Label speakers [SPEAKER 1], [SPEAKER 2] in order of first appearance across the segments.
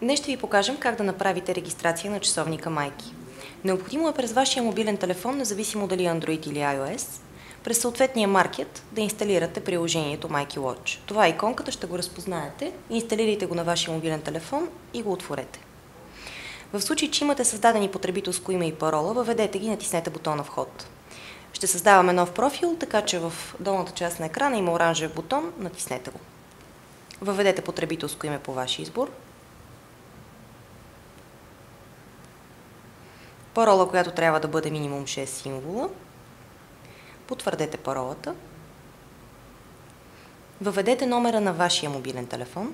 [SPEAKER 1] Днес ще ви покажем как да направите регистрация на часовника Майки. Необходимо е през вашия мобилен телефон, независимо дали Android или iOS, през съответния маркет да инсталирате приложението Майки Watch. Това е иконката, ще го разпознаете, инсталирайте го на вашия мобилен телефон и го отворете. В случай, че имате създадени потребителско име и парола, въведете ги и натиснете бутона Вход. Ще създаваме нов профил, така че в долната част на екрана има оранжев бутон, натиснете го. Въведете потребителско име по ваш избор. Парола, която трябва да бъде минимум 6 символа. Потвърдете паролата. Въведете номера на вашия мобилен телефон.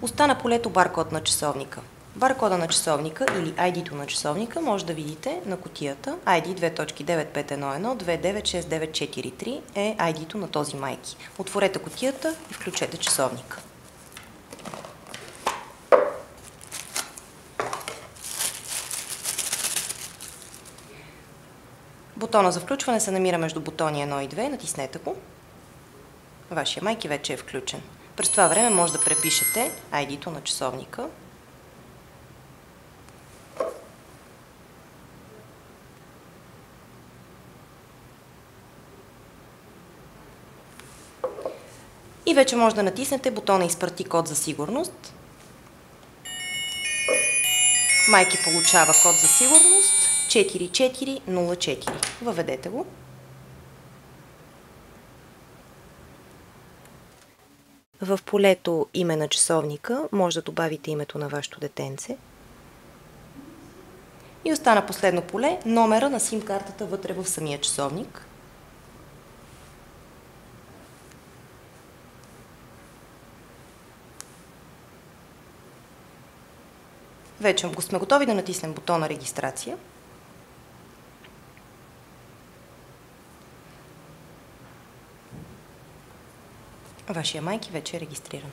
[SPEAKER 1] Остана полето баркод на часовника. Баркода на часовника или ID-то на часовника може да видите на кутията. ID 2.95112969943 е ID-то на този Майки. Отворете кутията и включете часовника. Бутона за включване се намира между бутони 1 и 2. Натиснете го. Вашия Майки вече е включен. През това време може да препишете ID-то на часовника. И вече може да натиснете бутона Изпрати код за сигурност. Майки получава код за сигурност 4404. Въведете го. В полето име на часовника може да добавите името на вашето детенце. И остана последно поле, номера на сим-картата вътре в самия часовник. Вече сме готови да натиснем бутона регистрация. Вашия Майки вече е регистриран.